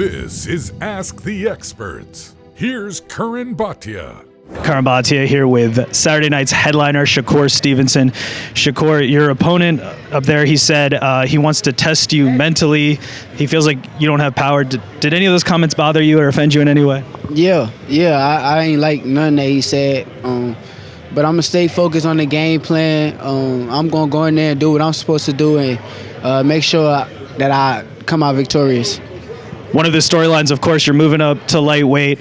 This is Ask the Experts. Here's Curran Bhatia. Curran Bhatia here with Saturday night's headliner, Shakur Stevenson. Shakur, your opponent up there, he said he wants to test you mentally. He feels like you don't have power. Did any of those comments bother you or offend you in any way? Yeah, I ain't like none that he said. But I'm going to stay focused on the game plan. I'm going to go in there and do what I'm supposed to do and make sure that I come out victorious. One of the storylines, of course, you're moving up to lightweight.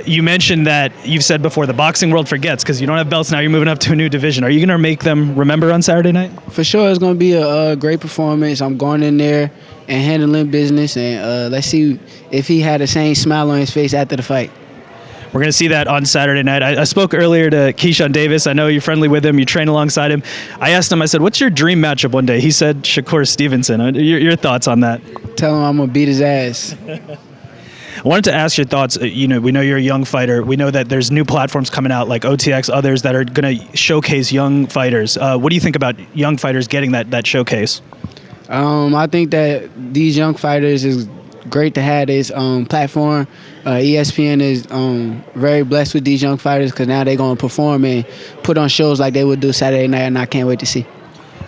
You mentioned that you've said before the boxing world forgets because you don't have belts now. You're moving up to a new division. Are you going to make them remember on Saturday night? For sure, it's going to be a great performance. I'm going in there and handling business, and let's see if he had the same smile on his face after the fight. We're going to see that on Saturday night. I spoke earlier to Keyshawn Davis. I know you're friendly with him. You train alongside him. I asked him, I said, what's your dream matchup one day? He said Shakur Stevenson. Your thoughts on that? Tell him I'm going to beat his ass. I wanted to ask your thoughts. We know you're a young fighter. We know that there's new platforms coming out like OTX, others that are going to showcase young fighters. What do you think about young fighters getting that showcase? I think that these young fighters is great to have this platform. ESPN is very blessed with these young fighters because now they're going to perform and put on shows like they would do Saturday night, and I can't wait to see.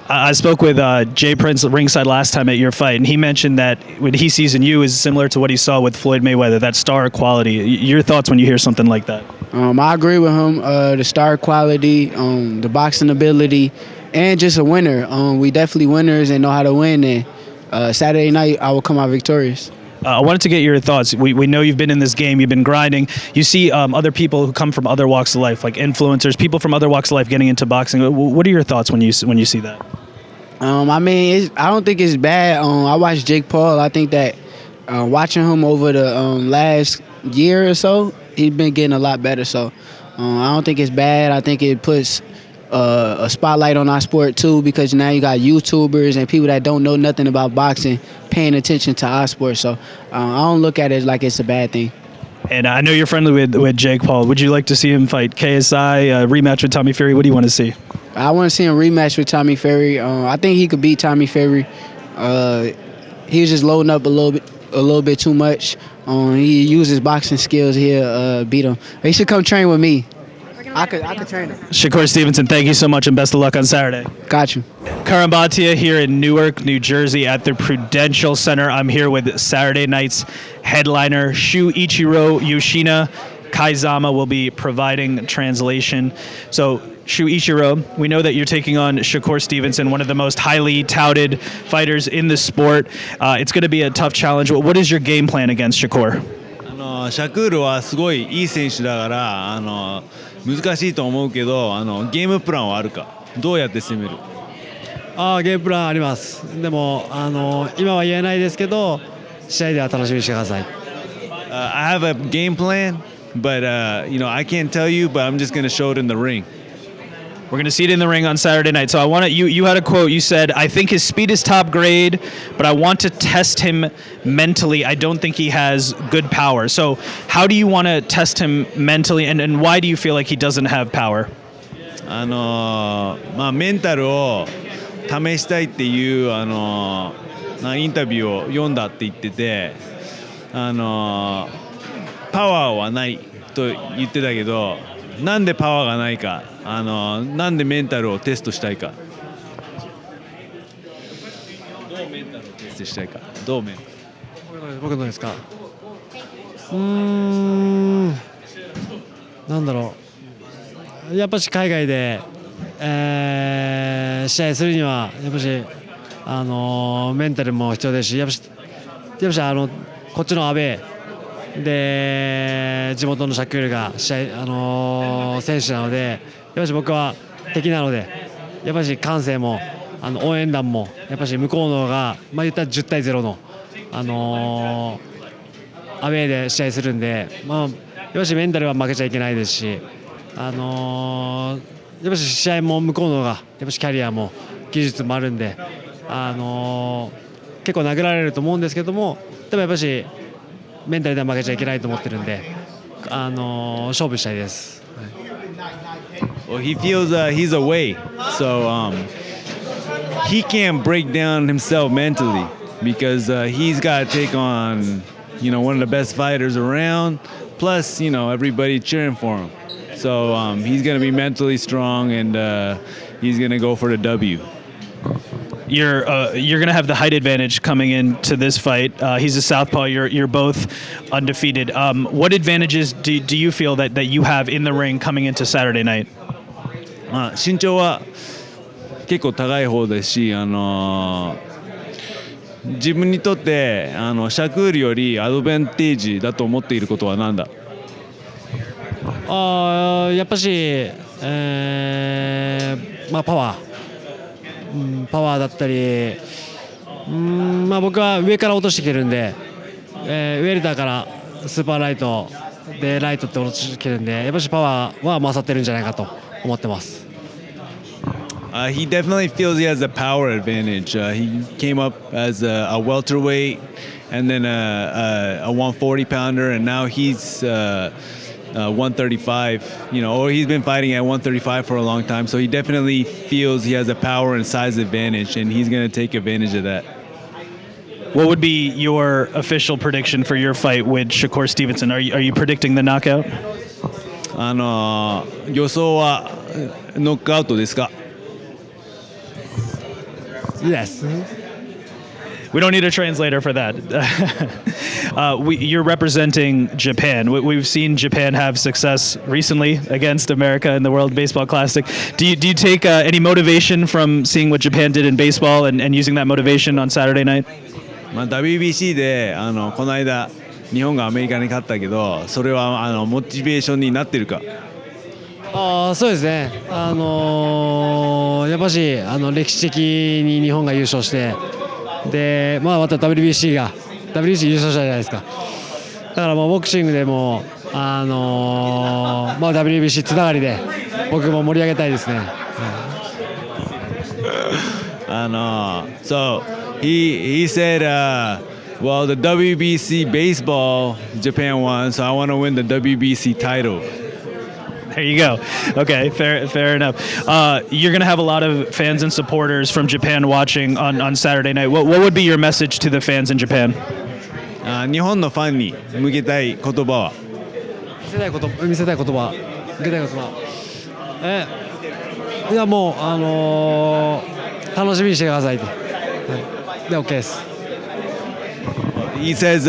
I spoke with Jay Prince ringside last time at your fight, and he mentioned that what he sees in you is similar to what he saw with Floyd Mayweather, that star quality. Your thoughts when you hear something like that? I agree with him. The star quality, the boxing ability, and just a winner. We definitely winners and know how to win, and Saturday night I will come out victorious. I wanted to get your thoughts. We know you've been in this game. You've been grinding. You see other people who come from other walks of life, like influencers, people from other walks of life getting into boxing. What are your thoughts when you see that? I don't think it's bad. I watched Jake Paul. I think that watching him over the last year or so, he's been getting a lot better. So I don't think it's bad. I think it puts a spotlight on our sport too, because now you got YouTubers and people that don't know nothing about boxing paying attention to our sport. So I don't look at it like it's a bad thing. And I know you're friendly with Jake Paul. Would you like to see him fight KSI, rematch with Tommy Fury? What do you want to see? I want to see him rematch with Tommy Fury. I think he could beat Tommy Fury. He was just loading up a little bit too much. He used his boxing skills here, beat him. He should come train with me. I could train him. Shakur Stevenson, thank you so much, and best of luck on Saturday. Got you. Curran Bhatia here in Newark, New Jersey at the Prudential Center. I'm here with Saturday night's headliner, Shuichiro Yoshino. Kaizama will be providing translation. So, Shuichiro, we know that you're taking on Shakur Stevenson, one of the most highly touted fighters in the sport. It's going to be a tough challenge. What is your game plan against Shakur? シャクールはすごいいい選手だから難しいと思うけどゲームプランはあるかどうやって攻めるゲームプランあります。でも今は言えないですけど試合では楽しみにしてください。I have a game plan, but I can't tell you, but I'm just going to show it in the ring. We're going to see it in the ring on Saturday night. So I want to, you had a quote, you said, I think his speed is top grade, but I want to test him mentally. I don't think he has good power. So how do you want to test him mentally, and why do you feel like he doesn't have power? メンタルを試したいっていうインタビューを読んだって言っててパワーはないと言ってたけどなんでパワーがないかなんでメンタルをテストしたいかどうメンタルをテストしたいかどうメンタル僕のですかなんだろうやっぱし海外で、試合するにはやっぱしメンタルも必要ですしやっぱしこっちのアウェーで地元のシャクールが選手なのでやっぱし僕は敵なのでやっぱし歓声も応援団もやっぱし向こうのが言ったら10対0のアウェーで試合するんでやっぱしメンタルは負けちゃいけないですしやっぱし試合も向こうのがやっぱしキャリアも技術もあるんで結構殴られると思うんですけどもでもやっぱしメンタルでは負けちゃいけないと思ってるんで勝負したいです。Well, he feels he's away, so he can't break down himself mentally because he's got to take on one of the best fighters around. Plus, everybody cheering for him. So he's going to be mentally strong, and he's going to go for the W. You're going to have the height advantage coming into this fight. He's a southpaw. You're both undefeated. What advantages do you feel that you have in the ring coming into Saturday night? 身長は結構高い方ですし、自分にとってシャクールよりアドバンテージだと思っていることは何だ？やっぱし、パワーだったり、僕は上から落としてきてるんで、ウェルターからスーパーライトでライトって落としてきてるんで、やっぱしパワーは勝ってるんじゃないかと思ってます。He definitely feels he has a power advantage. He came up as a welterweight and then a 140 pounder, and now he's 135, or he's been fighting at 135 for a long time. So he definitely feels he has a power and size advantage, and he's going to take advantage of that. What would be your official prediction for your fight with Shakur Stevenson? Are you predicting the knockout? 予想はノックアウトですか？ Yes. We don't need a translator for that. You're representing Japan. We've seen Japan have success recently against America in the World Baseball Classic. Do you take any motivation from seeing what Japan did in baseball and using that motivation on Saturday night? WBC でこの間日本がアメリカに勝ったけど、それはモチベーションになってるか？そうですね。やっぱし歴史的に日本が優勝して。でまた WBC 優勝したじゃないですか。だからボクシングでもWBC つながりで僕も盛り上げたいですね。So he said, well, the WBC baseball Japan won, so I want to win the WBC title. There you go. Okay, fair enough. You're going to have a lot of fans and supporters from Japan watching on Saturday night. What would be your message to the fans in Japan? 日本のファンに向けたい言葉は？見せたい言葉。いやもう楽しみにしてくださいって。で OK です。He says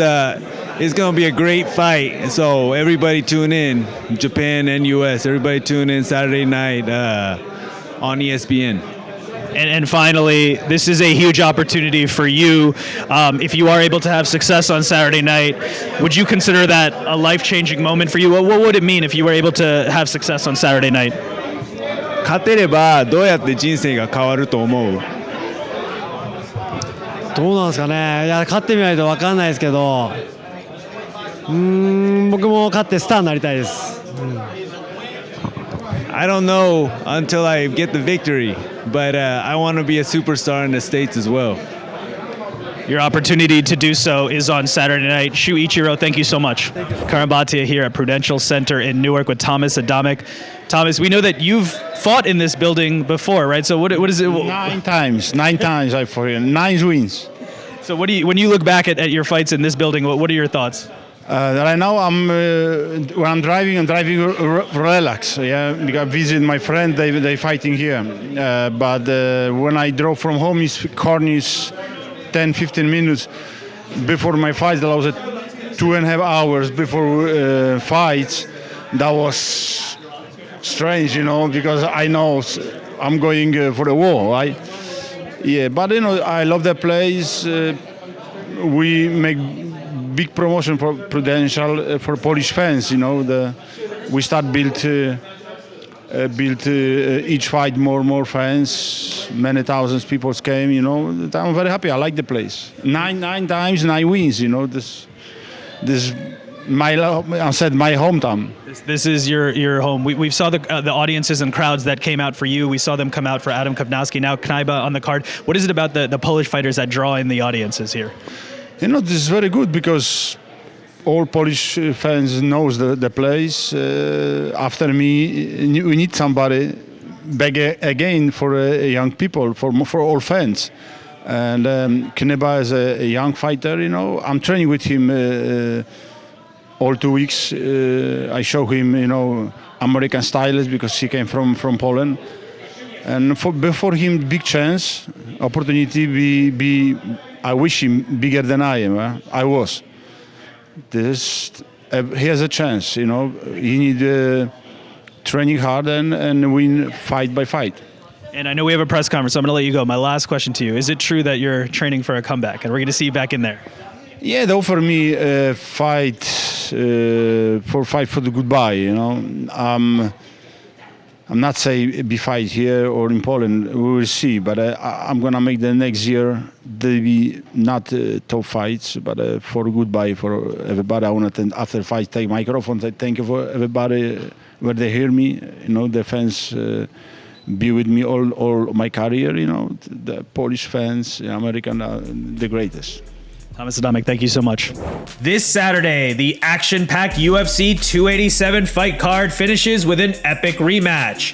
it's going to be a great fight, so everybody tune in, Japan and US, everybody tune in Saturday night on ESPN. And finally, this is a huge opportunity for you. If you are able to have success on Saturday night, would you consider that a life-changing moment for you? What would it mean if you were able to have success on Saturday night? 勝てればどうやって人生が変わると思う？どうなんですかね。いや勝ってみないと分かんないですけど。僕も勝ってスターになりたいです。I don't know until I get the victory, but I want to be a superstar in the States as well. Your opportunity to do so is on Saturday night. Shu Ichiro, thank you so much. Curran Bhatia here at Prudential Center in Newark with Thomas Adamek. Thomas, we know that you've fought in this building before, right? So what is it? 9 times I fought here. 9 wins. So when you look back at your fights in this building, what are your thoughts? Right now, when I'm driving relax. Yeah, because I visit my friend. They fighting here. But when I drove from home, it's corners 10-15 minutes before my fights. That was 2.5 hours before fights. That was strange, because I know I'm going for the war, right? Yeah, but I love the place. We make big promotion for Prudential for Polish fans. We start build each fight more fans. Many thousands people came. I'm very happy. I like the place. 9 times 9 wins. This my hometown. This is your home. We saw the audiences and crowds that came out for you. We saw them come out for Adam Kovnowski. Now Kynba on the card. What is it about the Polish fighters that draw in the audiences here? This is very good because all Polish fans knows the place. After me, we need somebody back again for young people, for all fans. And Kynba is a young fighter. I'm training with him all 2 weeks. I show him, American styles because he came from Poland. And before him, big chance, opportunity. I wish him bigger than I am. I was. He has a chance. He need training hard and win fight by fight. And I know we have a press conference, so I'm going to let you go. My last question to you: is it true that you're training for a comeback, and we're going to see you back in there? Yeah, they offer me a fight for the goodbye. I'm not say be fight here or in Poland. We will see, but I'm gonna make the next year. They be not top fights, but for goodbye for everybody. I wanna after fight take microphone. Thank you for everybody where they hear me. The fans. Be with me all my career, the Polish fans, American, the greatest. Thomas Adamek, thank you so much. This Saturday, the action-packed UFC 287 fight card finishes with an epic rematch.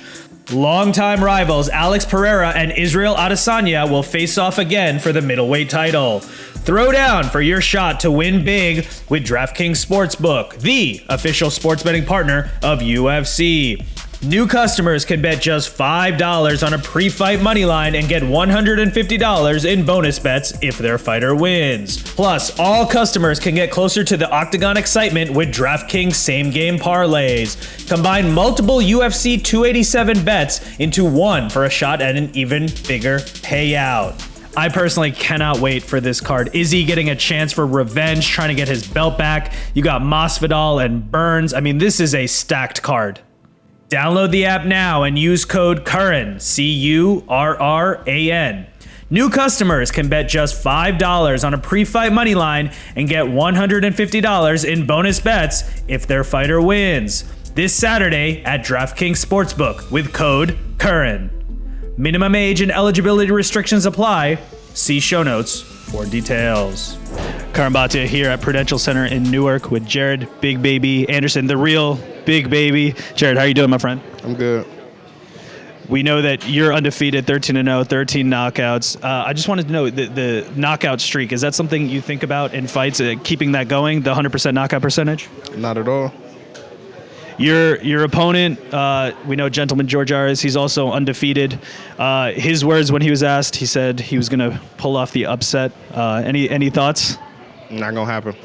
Longtime rivals Alex Pereira and Israel Adesanya will face off again for the middleweight title. Throw down for your shot to win big with DraftKings Sportsbook, the official sports betting partner of UFC. New customers can bet just $5 on a pre-fight moneyline and get $150 in bonus bets if their fighter wins. Plus, all customers can get closer to the octagon excitement with DraftKings same-game parlays. Combine multiple UFC 287 bets into one for a shot at an even bigger payout. I personally cannot wait for this card. Izzy getting a chance for revenge, trying to get his belt back. You got Masvidal and Burns. I mean, this is a stacked card. Download the app now and use code Curran, CURRAN. New customers can bet just $5 on a pre-fight moneyline and get $150 in bonus bets if their fighter wins. This Saturday at DraftKings Sportsbook with code Curran. Minimum age and eligibility restrictions apply. See show notes for details. Curran Bhatia here at Prudential Center in Newark with Jared Big Baby Anderson, the real Big Baby. Jared, how are you doing, my friend? I'm good. We know that you're undefeated, 13-0, 13 knockouts. I just wanted to know the knockout streak. Is that something you think about in fights, keeping that going, the 100% knockout percentage? Not at all. Your opponent, we know Gentleman George Aris, he's also undefeated. His words when he was asked, he said he was going to pull off the upset. Any thoughts? Not going to happen.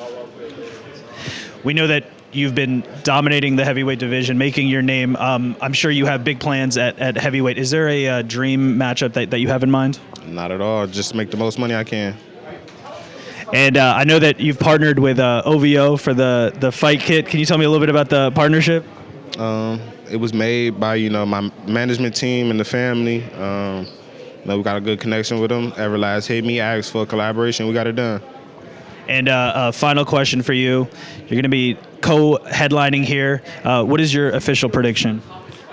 We know that you've been dominating the heavyweight division, making your name. I'm sure you have big plans at heavyweight. Is there a dream matchup that you have in mind? Not at all. Just make the most money I can. And I know that you've partnered with OVO for the fight kit. Can you tell me a little bit about the partnership? It was made by my management team and the family. We got a good connection with them. Everlast hit me, asked for a collaboration. We got it done. And a final question for you. You're going to be co-headlining here. What is your official prediction?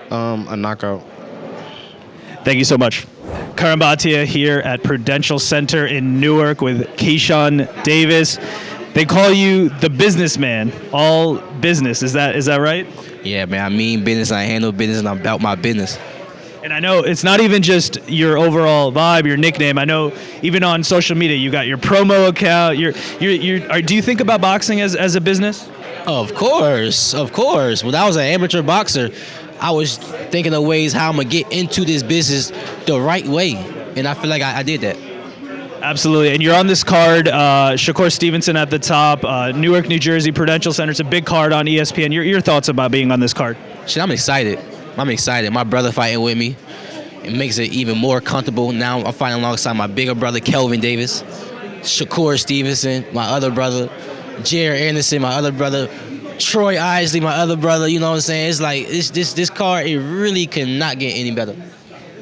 A knockout. Thank you so much. Curran Bhatia here at Prudential Center in Newark with Keyshawn Davis. They call you the businessman, all business. Is that right? Yeah, man, I mean business, I handle business, and I'm about my business. And I know it's not even just your overall vibe, your nickname. I know even on social media, you got your promo account. Do you think about boxing as a business? Of course. When I was an amateur boxer, I was thinking of ways how I'm going to get into this business the right way. And I feel like I did that. Absolutely. And you're on this card, Shakur Stevenson at the top, Newark, New Jersey, Prudential Center. It's a big card on ESPN. Your thoughts about being on this card? Shit, I'm excited. My brother fighting with me. It makes it even more comfortable. Now I'm fighting alongside my bigger brother, Kelvin Davis, Shakur Stevenson, my other brother, Jared Anderson, my other brother, Troy Isley, my other brother. You know what I'm saying? It's like this card, it really cannot get any better.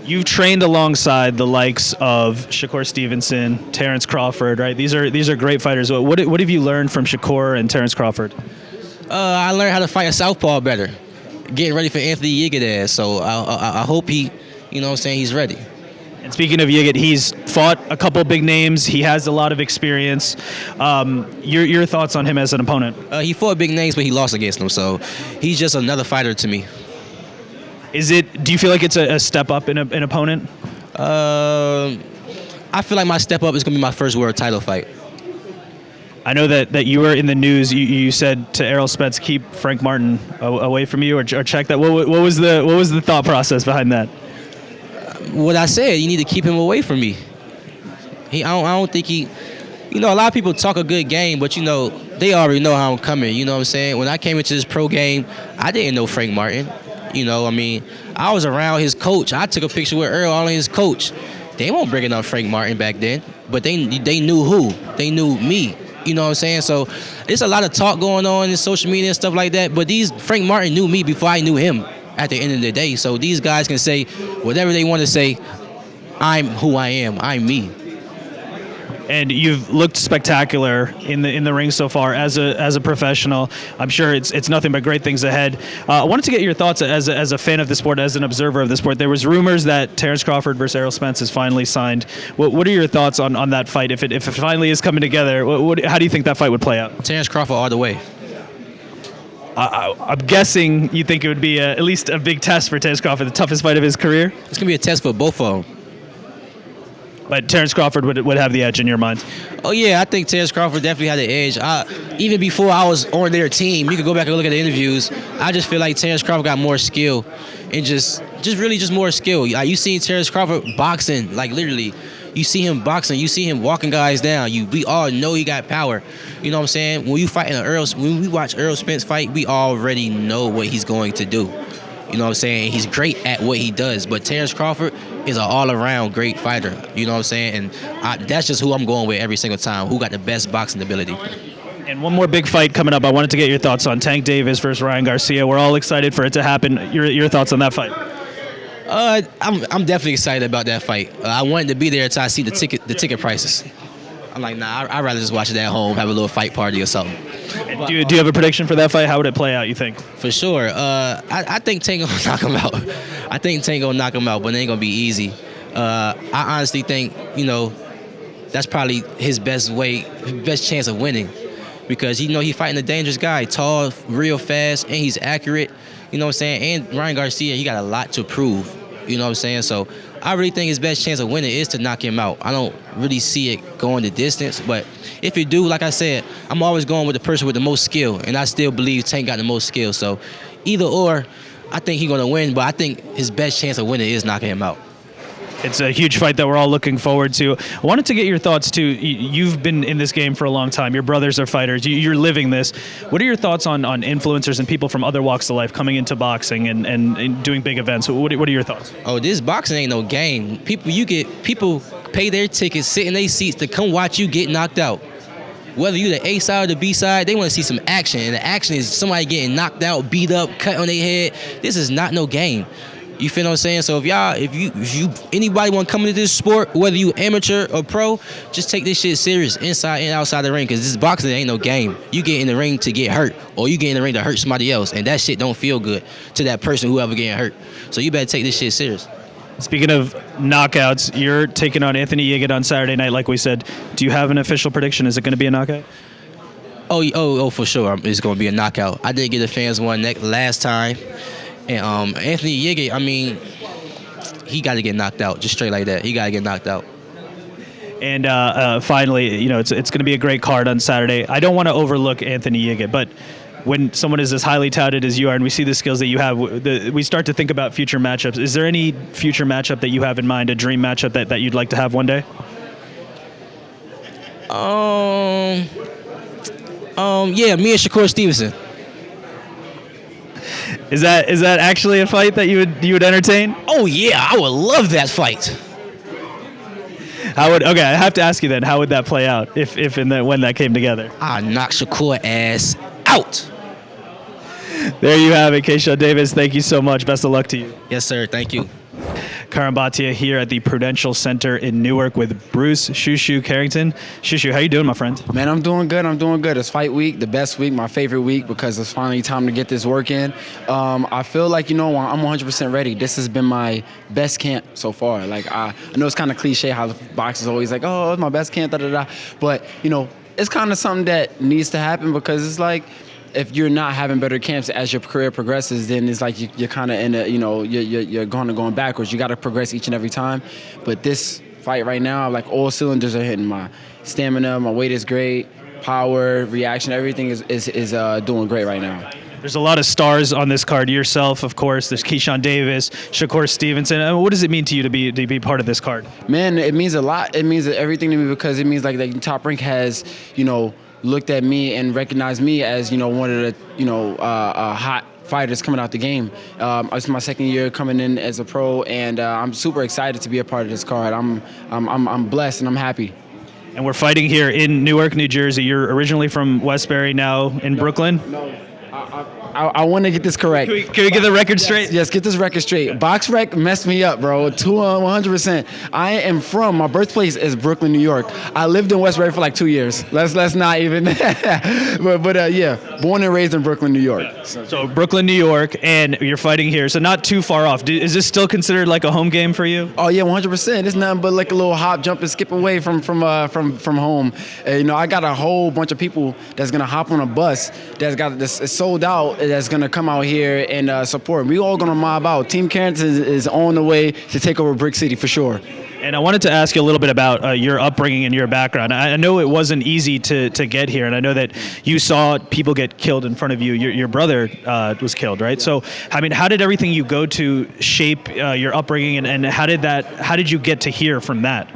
You've trained alongside the likes of Shakur Stevenson, Terrence Crawford, right? These are great fighters. What have you learned from Shakur and Terrence Crawford? I learned how to fight a southpaw better. Getting ready for Anthony Yigit, so I hope he, he's ready. And speaking of Yigit, he's fought a couple big names. He has a lot of experience. Your thoughts on him as an opponent? He fought big names, but he lost against them, so he's just another fighter to me. Do you feel like it's a step up in an opponent? I I feel like my step up is gonna be my first world title fight. I know that you were in the news. You said to Errol Spence, keep Frank Martin away from you, or check that. What was the thought process behind that? What I said, you need to keep him away from me. I don't think he. You know, a lot of people talk a good game, but you know they already know how I'm coming. You know what I'm saying? When I came into this pro game, I didn't know Frank Martin. You know, I mean, I was around his coach. I took a picture with Earl, only his coach. They won't bring up Frank Martin back then, but they knew who. They knew me. You know what I'm saying? So there's a lot of talk going on in social media and stuff like that. But Frank Martin knew me before I knew him at the end of the day. So these guys can say whatever they want to say. I'm who I am. I'm me. And you've looked spectacular in the ring so far as a professional. I'm sure it's nothing but great things ahead. I wanted to get your thoughts as a fan of the sport, as an observer of the sport. There was rumors that Terrence Crawford versus Errol Spence is finally signed. What are your thoughts on that fight? If it finally is coming together, how do you think that fight would play out? Terrence Crawford all the way. I'm guessing you think it would be at least a big test for Terrence Crawford, the toughest fight of his career? It's gonna be a test for both of them. But Terrence Crawford would have the edge in your mind? Oh, yeah, I think Terrence Crawford definitely had the edge. Even before I was on their team, you could go back and look at the interviews. I just feel like Terrence Crawford got more skill and just really more skill. Like, you seen Terrence Crawford boxing, like literally. You see him boxing. You see him walking guys down. We all know he got power. You know what I'm saying? When we watch Errol Spence fight, we already know what he's going to do. You know what I'm saying? He's great at what he does. But Terrence Crawford is an all-around great fighter. You know what I'm saying? And that's just who I'm going with every single time. Who got the best boxing ability. And one more big fight coming up. I wanted to get your thoughts on Tank Davis versus Ryan Garcia. We're all excited for it to happen. Your thoughts on that fight? I'm definitely excited about that fight. I wanted to be there until I see the ticket prices. I'm like, nah, I'd rather just watch it at home, have a little fight party or something. Do you have a prediction for that fight? How would it play out, you think? For sure. I think Tank gonna knock him out. I think Tank gonna knock him out, but it ain't gonna be easy. I honestly think, you know, that's probably his best chance of winning. Because, you know, he's fighting a dangerous guy. Tall, real fast, and he's accurate. You know what I'm saying? And Ryan Garcia, he got a lot to prove. You know what I'm saying? So I really think his best chance of winning is to knock him out. I don't really see it going the distance, but if you do, like I said, I'm always going with the person with the most skill, and I still believe Tank got the most skill. So either or, I think he's going to win, but I think his best chance of winning is knocking him out. It's a huge fight that we're all looking forward to. I wanted to get your thoughts, too. You've been in this game for a long time. Your brothers are fighters. You're living this. What are your thoughts on influencers and people from other walks of life coming into boxing and doing big events? What are your thoughts? Oh, this boxing ain't no game. People pay their tickets, sit in their seats to come watch you get knocked out. Whether you the A side or the B side, they want to see some action. And the action is somebody getting knocked out, beat up, cut on their head. This is not no game. You feel what I'm saying? So if anybody want to come into this sport, whether you amateur or pro, just take this shit serious inside and outside the ring, because this boxing ain't no game. You get in the ring to get hurt, or you get in the ring to hurt somebody else, and that shit don't feel good to that person whoever getting hurt. So you better take this shit serious. Speaking of knockouts, you're taking on Anthony Yiggett on Saturday night, like we said. Do you have an official prediction? Is it going to be a knockout? Oh, for sure, it's going to be a knockout. I did get the fans one last time. And Anthony Yiggett, I mean, he got to get knocked out, just straight like that. He got to get knocked out. And finally, you know, it's going to be a great card on Saturday. I don't want to overlook Anthony Yiggett, but when someone is as highly touted as you are and we see the skills that you have, we start to think about future matchups. Is there any future matchup that you have in mind, a dream matchup that you'd like to have one day? Yeah, me and Shakur Stevenson. Is that actually a fight that you would entertain? Oh yeah, I would love that fight. Okay, I have to ask you then, how would that play out if when that came together? I knock Shakur ass out. There you have it, Keisha Davis. Thank you so much. Best of luck to you. Yes, sir. Thank you. Curran Bhatia here at the Prudential Center in Newark with Bruce Shushu Carrington. Shushu, how you doing, my friend? Man, I'm doing good. It's fight week, the best week, my favorite week, because it's finally time to get this work in. I feel like, I'm 100% ready. This has been my best camp so far. Like, I know it's kind of cliche how the boxers always like, oh, it's my best camp, da-da-da. But, it's kind of something that needs to happen, because it's like, if you're not having better camps as your career progresses, then it's like you're kind of in a, you're going backwards. You got to progress each and every time. But this fight right now. Like all cylinders are hitting. My stamina, my weight is great, power, reaction, everything is doing great right now. There's a lot of stars on this card. Yourself, of course. There's Keyshawn Davis, Shakur Stevenson. What does it mean to you to be part of this card? Man, it means a lot. It means everything to me because it means like Top Rank has, looked at me and recognized me as, one of the, hot fighters coming out the game. It's my second year coming in as a pro, and I'm super excited to be a part of this card. I'm blessed and I'm happy. And we're fighting here in Newark, New Jersey. You're originally from Westbury, now in Brooklyn? No. I want to get this correct. Can we get the record straight? Yes, get this record straight. BoxRec messed me up, bro. 100%. I am my birthplace is Brooklyn, New York. I lived in Westbury for like 2 years. Let's not even. but yeah, born and raised in Brooklyn, New York. So Brooklyn, New York, and you're fighting here. So not too far off. Is this still considered like a home game for you? Oh yeah, 100%. It's nothing but like a little hop, jump, and skip away from home. I got a whole bunch of people that's gonna hop on a bus that's sold out. That's gonna come out here and support. We all gonna mob out. Team Carrington is on the way to take over Brick City for sure. And I wanted to ask you a little bit about your upbringing and your background. I know it wasn't easy to get here, and I know that you saw people get killed in front of you. Your brother was killed, right? So, I mean, how did everything you go to shape your upbringing, and how did you get to here from that?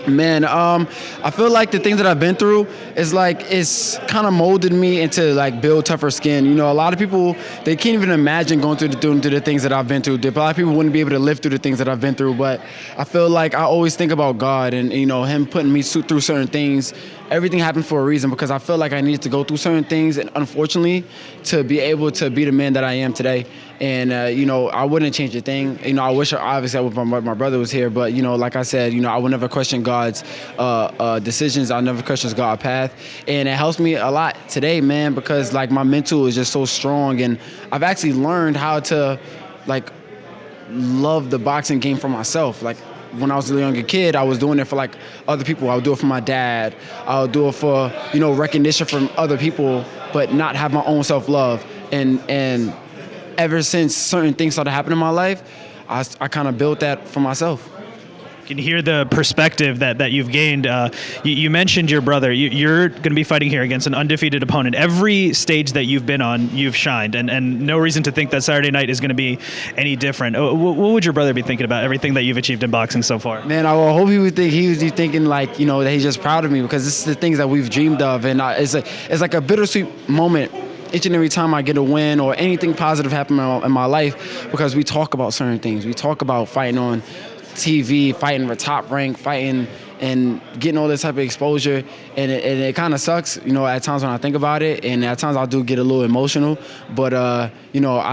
Man, I feel like the things that I've been through it's kind of molded me into like build tougher skin. A lot of people, they can't even imagine going through the things that I've been through. A lot of people wouldn't be able to live through the things that I've been through. But I feel like I always think about God and Him putting me through certain things. Everything happened for a reason because I feel like I needed to go through certain things, and unfortunately, to be able to be the man that I am today. And I wouldn't change a thing. I wish obviously my brother was here, but like I said, I would never question God's decisions. I'll never question God's path, and it helps me a lot today, man, because like my mental is just so strong, and I've actually learned how to like love the boxing game for myself. Like when I was a younger kid, I was doing it for like other people. I would do it for my dad. I would do it for recognition from other people, but not have my own self-love. And ever since certain things started happening in my life, I kind of built that for myself. You can hear the perspective that you've gained. You mentioned your brother. You're going to be fighting here against an undefeated opponent. Every stage that you've been on, you've shined, and no reason to think that Saturday night is going to be any different. What would your brother be thinking about everything that you've achieved in boxing so far? Man, I hope he would be thinking like, that he's just proud of me, because this is the things that we've dreamed of, and it's like a bittersweet moment each and every time I get a win or anything positive happen in my life, because we talk about certain things. We talk about fighting on TV, fighting for Top Rank, fighting and getting all this type of exposure, and it kind of sucks, at times when I think about it, and at times I do get a little emotional, but I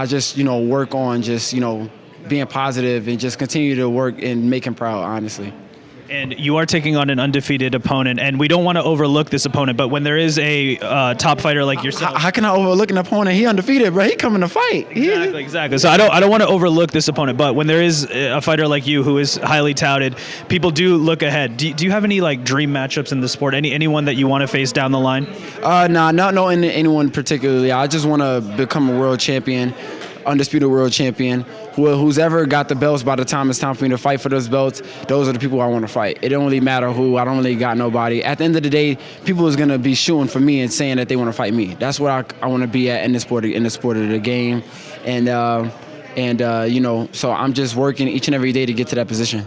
just work on just being positive and just continue to work and make him proud, honestly. And you are taking on an undefeated opponent, and we don't want to overlook this opponent, but when there is a top fighter like yourself... How can I overlook an opponent? He undefeated, bro. He coming to fight. Exactly. So I don't want to overlook this opponent, but when there is a fighter like you who is highly touted, people do look ahead. Do you have any like dream matchups in the sport? Anyone that you want to face down the line? Nah, not anyone particularly. I just want to become a world champion, undisputed world champion. Who's ever got the belts, by the time it's time for me to fight for those belts, those are the people I want to fight. It don't really matter who. I don't really got nobody. At the end of the day, people is gonna be shooting for me and saying that they want to fight me. That's what I want to be at in the sport of the game, and so I'm just working each and every day to get to that position.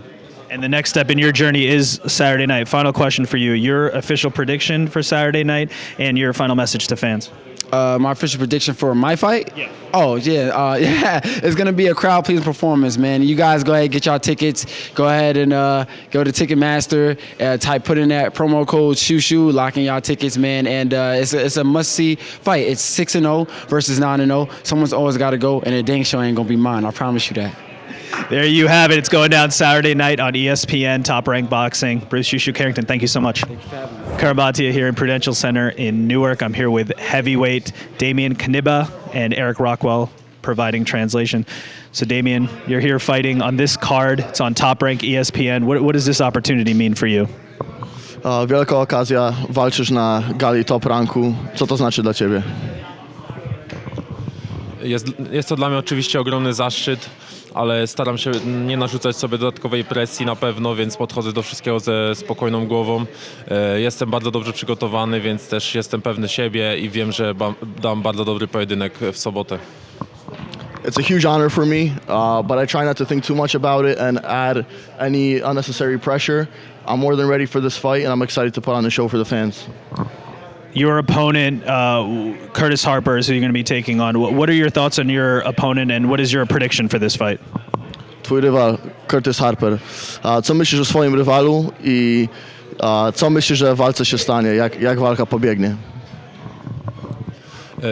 And the next step in your journey is Saturday night. Final question for you: your official prediction for Saturday night and your final message to fans. My official prediction for my fight? Yeah. Oh, yeah. It's going to be a crowd-pleasing performance, man. You guys go ahead, get y'all tickets. Go ahead and go to Ticketmaster, put in that promo code SHOE, lock in y'all tickets, man. And it's a must-see fight. It's 6-0 versus 9-0. Someone's always got to go, and a dang show ain't going to be mine. I promise you that. There you have it. It's going down Saturday night on ESPN, Top Rank Boxing. Bruce Shushu Carrington, thank you so much. Thank you for having me. Curran Bhatia here in Prudential Center in Newark. I'm here with heavyweight Damian Kynba and Eric Rockwell providing translation. So Damian, you're here fighting on this card. It's on Top Rank ESPN. What does this opportunity mean for you? Wielka okazja, walczysz na gali Top Ranku. Co to znaczy dla ciebie? Jest to dla mnie oczywiście ogromny zaszczyt, ale staram się nie narzucać sobie dodatkowej presji na pewno, więc podchodzę do wszystkiego ze spokojną głową. Jestem bardzo dobrze przygotowany, więc też jestem pewny siebie i wiem, że dam bardzo dobry pojedynek w sobotę. It's a huge honor for me, but I try not to think too much about it and add any unnecessary pressure. I'm more than ready for this fight, and I'm excited to put on the show for the fans. Your opponent, Curtis Harper, is who you're going to be taking on. What are your thoughts on your opponent, and what is your prediction for this fight? Twój rywal, Curtis Harper. Co myślisz o swoim rywalu i co myślisz, że w walce się stanie? Jak walka pobiegnie?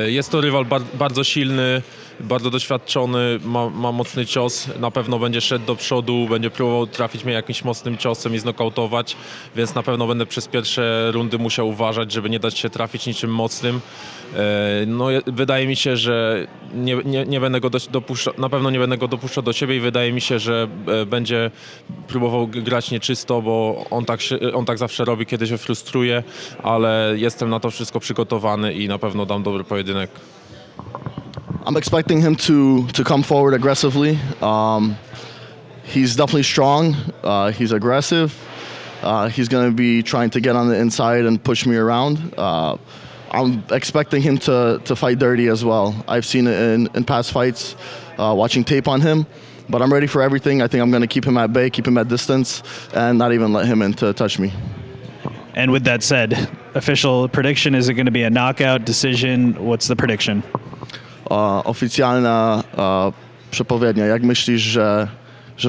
Jest to rywal bardzo silny, bardzo doświadczony, ma mocny cios, na pewno będzie szedł do przodu, będzie próbował trafić mnie jakimś mocnym ciosem i znokautować, więc na pewno będę przez pierwsze rundy musiał uważać, żeby nie dać się trafić niczym mocnym. No, wydaje mi się, że nie będę go dopuszczał, na pewno nie będę go dopuszczał do siebie i wydaje mi się, że będzie próbował grać nieczysto, bo on tak zawsze robi, kiedy się frustruje, ale jestem na to wszystko przygotowany i na pewno dam dobry pojedynek. I'm expecting him to come forward aggressively. He's definitely strong. He's aggressive. He's going to be trying to get on the inside and push me around. I'm expecting him to fight dirty as well. I've seen it in past fights, watching tape on him. But I'm ready for everything. I think I'm going to keep him at bay, keep him at distance, and not even let him in to touch me. And with that said, official prediction, is it going to be a knockout, decision? What's the prediction? Oficjalna przepowiednia. Jak myślisz, że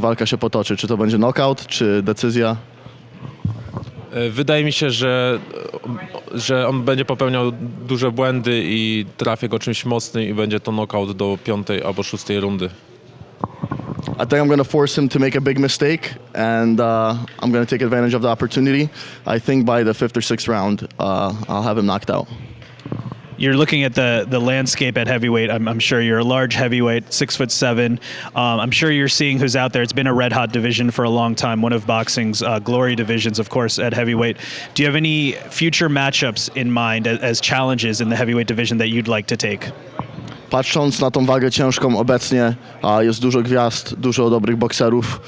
walka się potoczy? Czy to będzie knockout, czy decyzja? Wydaje mi się, że on będzie popełniał duże błędy i trafię go czymś mocnym i będzie to knockout do 5. albo 6. rundy. I think I'm going to force him to make a big mistake, and I'm going to take advantage of the opportunity. I think by the 5th or 6th round, I'll have him knocked out. You're looking at the landscape at heavyweight. I'm sure you're a large heavyweight, 6'7". I'm sure you're seeing who's out there. It's been a red hot division for a long time, one of boxing's glory divisions, of course, at heavyweight. Do you have any future matchups in mind as challenges in the heavyweight division that you'd like to take? Patrząc na tą wagę ciężką obecnie, jest dużo gwiazd, dużo dobrych bokserów.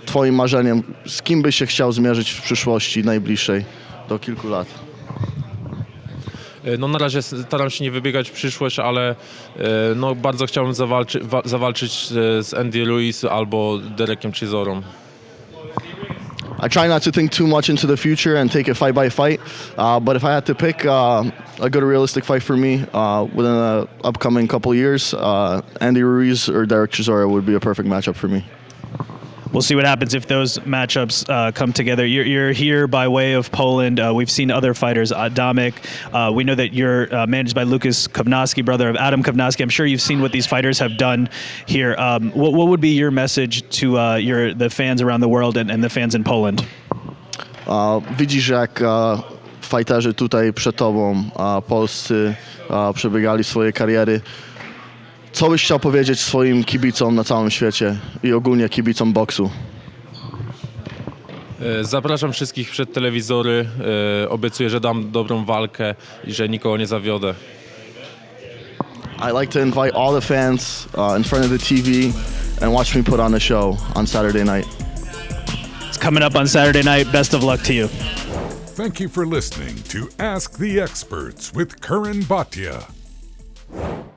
Twoim marzeniem, z kim byś się chciał zmierzyć w przyszłości najbliższej, do kilku lat? No na razie staram się nie wybiegać w przyszłość, ale no bardzo chciałbym zawalczyć z Andy Ruiz albo Derekiem Chisorą. I try not to think too much into the future and take it fight by fight, but if I had to pick a good realistic fight for me within the upcoming couple years, Andy Ruiz or Derek Chisora would be a perfect matchup for me. We'll see what happens if those matchups come together. You're here by way of Poland. We've seen other fighters, Adamek. We know that you're managed by Lucas Kovnowski, brother of Adam Kovnowski. I'm sure you've seen what these fighters have done here. What would be your message to the fans around the world and the fans in Poland? Widzisz, jak fighterzy tutaj przed tobą, polscy, przebiegali swoje kariery. Co byś chciał powiedzieć swoim kibicom na całym świecie i ogólnie kibicom boksu? Zapraszam wszystkich przed telewizory. Obiecuję, że dam dobrą walkę i że nikogo nie zawiodę. I like to invite all the fans in front of the TV and watch me put on a show on Saturday night. It's coming up on Saturday night. Best of luck to you. Thank you for listening to Ask the Experts with Curran Bhatia.